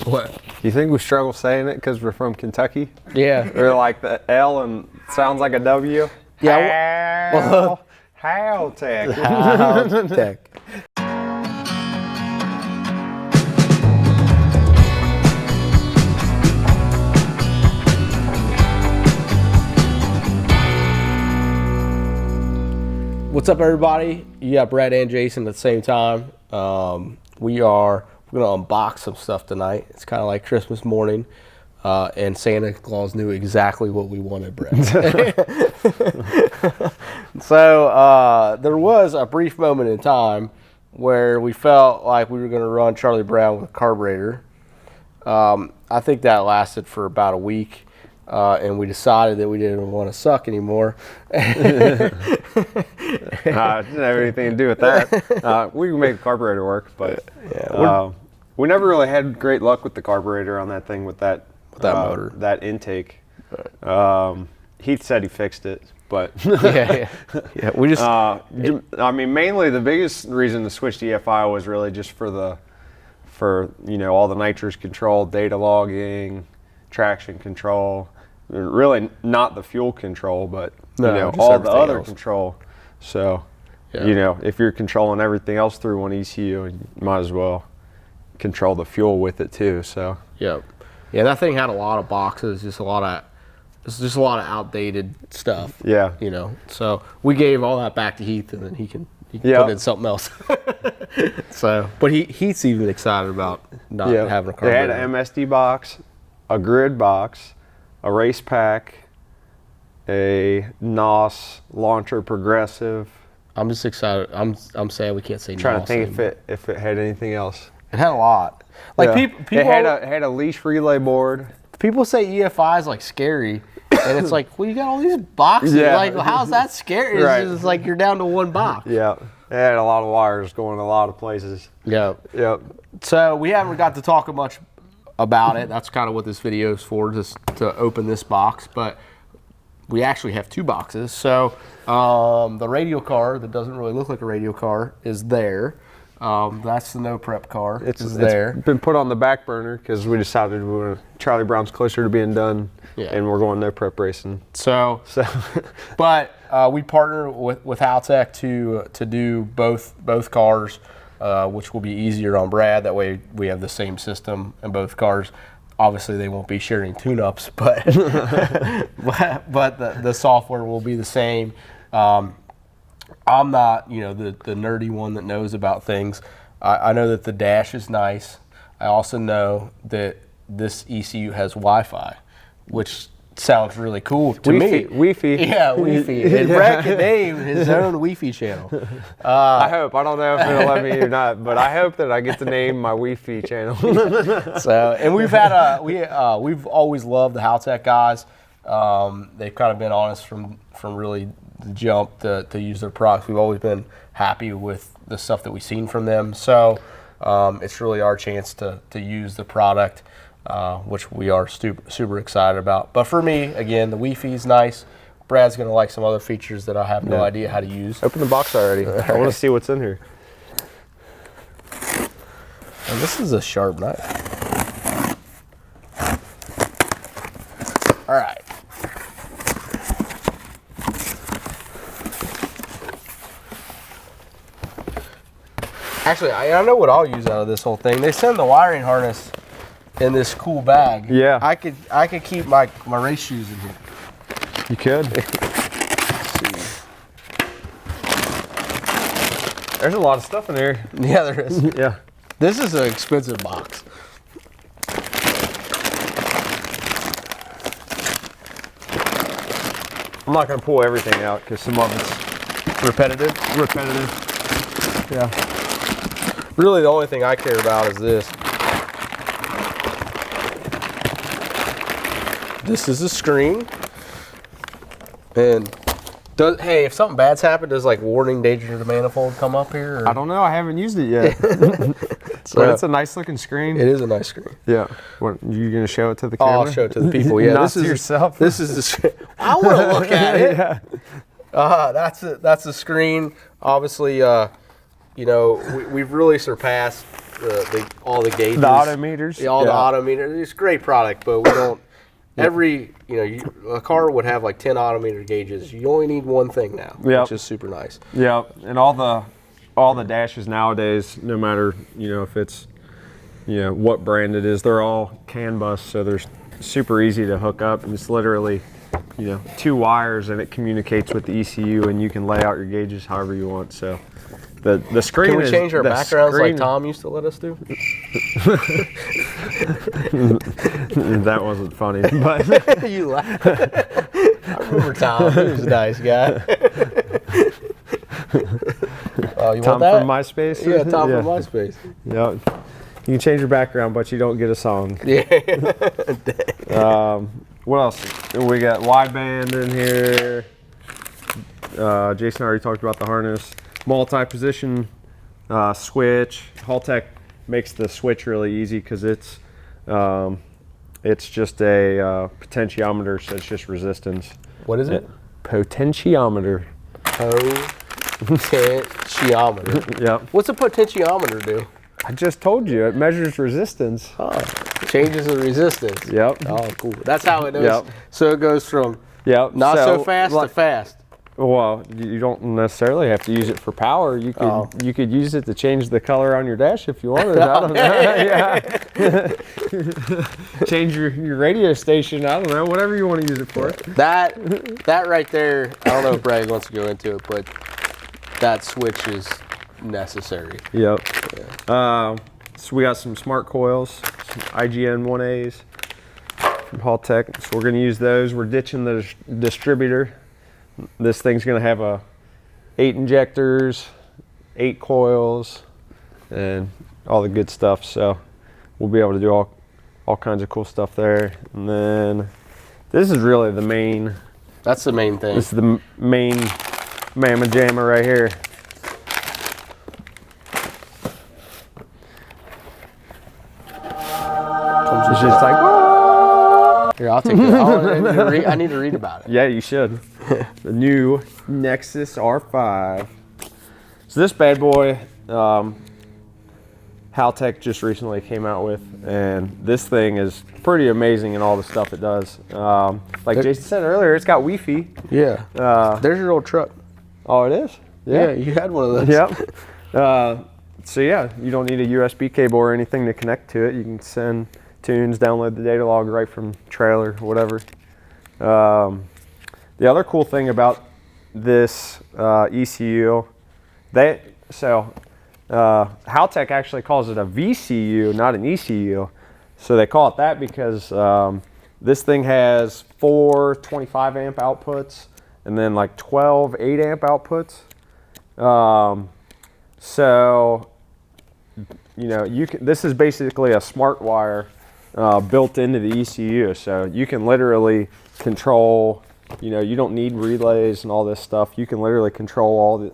What? You think we struggle saying it because we're from Kentucky? Yeah. Or like the L and sounds like a W? Yeah. Haltech. Haltech. What's up, everybody? You got Brad and Jason at the same time. We're gonna unbox some stuff tonight. It's kind of like Christmas morning, and Santa Claus knew exactly what we wanted, Brad. So there was a brief moment in time where we felt like we were gonna run Charlie Brown with a carburetor. I think that lasted for about a week. And we decided that we didn't want to suck anymore. It didn't have anything to do with that. We can make the carburetor work, but we never really had great luck with the carburetor on that thing with that motor, that intake. Heath said he fixed it, but yeah. We just. I mean, mainly the biggest reason to switch to EFI was really just for all the nitrous control, data logging, traction control. Really not the fuel control, but all the other control. So, if you're controlling everything else through one ECU, you might as well control the fuel with it too. So. Yeah, that thing had a lot of boxes, just a lot of outdated stuff. Yeah. So we gave all that back to Heath, and then he can put in something else. So, but Heath's even excited about not having a carburetor. They had an MSD box, a grid box, a race pack, a NOS launcher progressive. I'm just excited. I'm sad we can't say. Trying to think if it had anything else. It had a lot. Like people it had a leash relay board. People say EFI is like scary, and it's like, well, you got all these boxes. Yeah. Like, how's that scary? Right. It's just like you're down to one box. Yeah, it had a lot of wires going a lot of places. Yep. So we haven't got to talk much about it. That's kind of what this video is for, just to open this box. But we actually have two boxes. So the Radial car that doesn't really look like a Radial car is there. That's the no prep car. It's there. It's been put on the back burner because we decided Charlie Brown's closer to being done, and we're going no prep racing. So. But we partner with Haltech to do both cars. Which will be easier on Brad. That way we have the same system in both cars. Obviously they won't be sharing tune-ups, but the software will be the same. I'm not the nerdy one that knows about things. I know that the dash is nice. I also know that this ECU has Wi-Fi, which sounds really cool to me. Wi-Fi. Yeah, Wi-Fi. And Brad can name his own Wi-Fi channel. I hope. I don't know if it'll let me or not, but I hope that I get to name my Wi-Fi channel. So, and we've always loved the Haltech guys. They've kind of been on us from really the jump to use their products. We've always been happy with the stuff that we've seen from them. So it's really our chance to use the product. Which we are super excited about. But for me, again, the Wi-Fi is nice. Brad's going to like some other features that I have no idea how to use. Open the box already. I want to see what's in here. And this is a sharp knife. All right. Actually, I know what I'll use out of this whole thing. They send the wiring harness in this cool bag. Yeah. I could keep my race shoes in here. You could. There's a lot of stuff in here. Yeah, there is. Yeah. This is an expensive box. I'm not going to pull everything out because some of it's Repetitive. Yeah. Really, the only thing I care about is this. This is a screen, and hey, if something bad's happened, does like warning danger to the manifold come up here? Or? I don't know. I haven't used it yet. But it's a nice looking screen. It is a nice screen. Yeah. What, you gonna show it to the camera? I'll show it to the people. Yeah. Not to yourself. This is the screen. I want to look at it. Yeah. That's the screen. Obviously, we've really surpassed all the gauges. The auto meters. Yeah, all the auto meters. It's a great product, but we don't. A car would have like 10 auto meter gauges. You only need one thing now, which is super nice. Yeah, and all the dashes nowadays, no matter if it's what brand it is, they're all CAN bus, so they're super easy to hook up, and it's literally 2 wires, and it communicates with the ECU, and you can lay out your gauges however you want. So the screen. Can we change our backgrounds like Tom used to let us do? That wasn't funny, but you laugh. I remember Tom. He was a nice guy. You Tom want that? from MySpace. Yeah, Tom from MySpace. Yeah, you can change your background, but you don't get a song. Yeah. What else? We got wideband in here. Jason already talked about the harness. Multi-position switch. Haltech makes the switch really easy because it's just a potentiometer, so it's just resistance. What is it? Potentiometer. Potentiometer. Yep. What's a potentiometer do? I just told you, it measures resistance. Oh, changes the resistance. Yep. Oh, cool. That's how it knows. Yep. So it goes from not so fast to fast. Well, you don't necessarily have to use it for power. You could use it to change the color on your dash if you wanted. I don't know. Yeah. Change your radio station. I don't know. Whatever you want to use it for. That right there. I don't know if Brad wants to go into it, but that switch is necessary. Yep. Yeah. So we got some smart coils, some IGN 1As from Haltech. So we're going to use those. We're ditching the distributor. This thing's going to have 8 injectors, 8 coils, and all the good stuff. So we'll be able to do all kinds of cool stuff there. And then this is really the main. That's the main thing. This is the main mamma jamma right here. It's just like, whoa! Here, I'll take it. I need to read about it. Yeah, you should. The new Nexus R5. So this bad boy, Haltech just recently came out with, and this thing is pretty amazing in all the stuff it does. Like Jason said earlier, it's got Wi-Fi. Yeah. There's your old truck. Oh, it is? Yeah, you had one of those. Yep. So yeah, you don't need a USB cable or anything to connect to it. You can send tunes, download the data log right from trailer, whatever. The other cool thing about this ECU, Haltech actually calls it a VCU, not an ECU. So they call it that because this thing has 4 25 amp outputs and then like 12 8 amp outputs. So this is basically a smart wire built into the ECU. So you can literally control, you don't need relays and all this stuff. You can literally control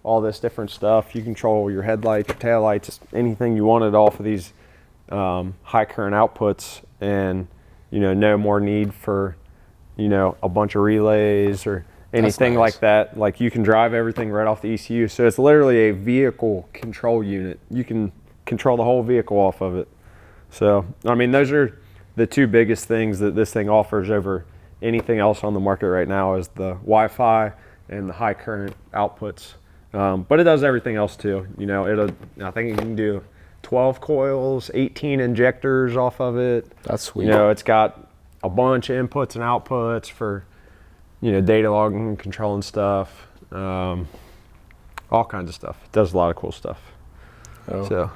all this different stuff. You control your headlights, your taillights, anything you wanted off of these high current outputs, and no more need for a bunch of relays or anything like that. Like you can drive everything right off the ECU. So it's literally a vehicle control unit. You can control the whole vehicle off of it. So I mean, those are the 2 biggest things that this thing offers over anything else on the market right now, is the Wi-Fi and the high current outputs. But it does everything else too. I think you can do 12 coils, 18 injectors off of it. That's sweet. It's got a bunch of inputs and outputs for, data logging and controlling stuff, all kinds of stuff. It does a lot of cool stuff. Oh.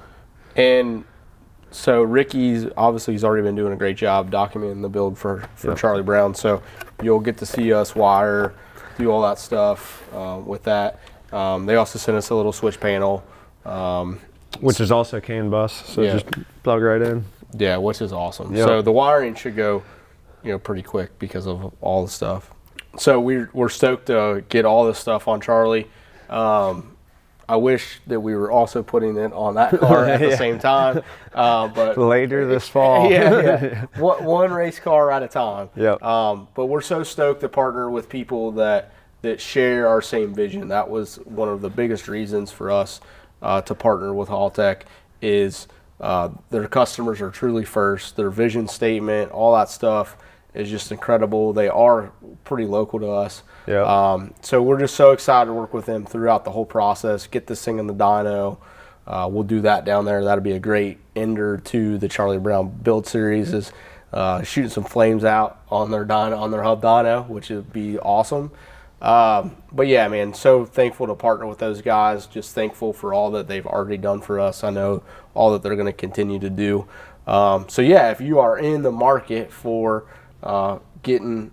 So Ricky's he's already been doing a great job documenting the build for Charlie Brown. So you'll get to see us wire, do all that stuff with that. They also sent us a little switch panel, which is also CAN bus. So just plug right in. Yeah, which is awesome. Yep. So the wiring should go, pretty quick because of all the stuff. So we're stoked to get all this stuff on Charlie. I wish that we were also putting it on that car at the same time. But later this fall. Yeah. One race car at a time. Yep. But we're so stoked to partner with people that share our same vision. That was one of the biggest reasons for us to partner with Haltech, is Their customers are truly first. Their vision statement, all that stuff is just incredible. They are pretty local to us. Yeah. So we're just so excited to work with them throughout the whole process, get this thing in the dyno. We'll do that down there. That'll be a great ender to the Charlie Brown build series, is shooting some flames out on their dyno, on their hub dyno, which would be awesome. But yeah, man, so thankful to partner with those guys. Just thankful for all that they've already done for us. I know all that they're going to continue to do. So yeah, if you are in the market for getting,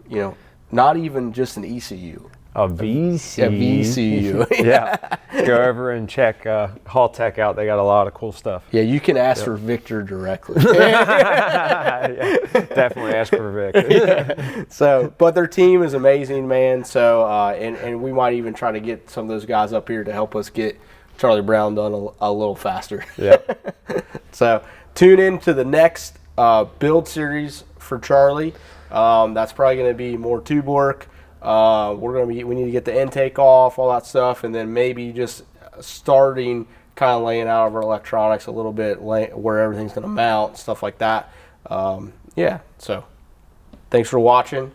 not even just an ECU, A VC. a VCU. Yeah. Go over and check Haltech out. They got a lot of cool stuff. Yeah, you can ask for Victor directly. Yeah, definitely ask for Vic. Yeah. So, but their team is amazing, man. So, and we might even try to get some of those guys up here to help us get Charlie Brown done a little faster. Yeah. So, tune in to the next build series for Charlie. That's probably going to be more tube work. We need to get the intake off, all that stuff, and then maybe just starting kind of laying out of our electronics a little bit, where everything's going to mount, stuff like that. Yeah, so thanks for watching.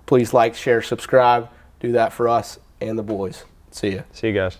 Please like, share, subscribe. Do that for us and the boys. See ya. See you guys.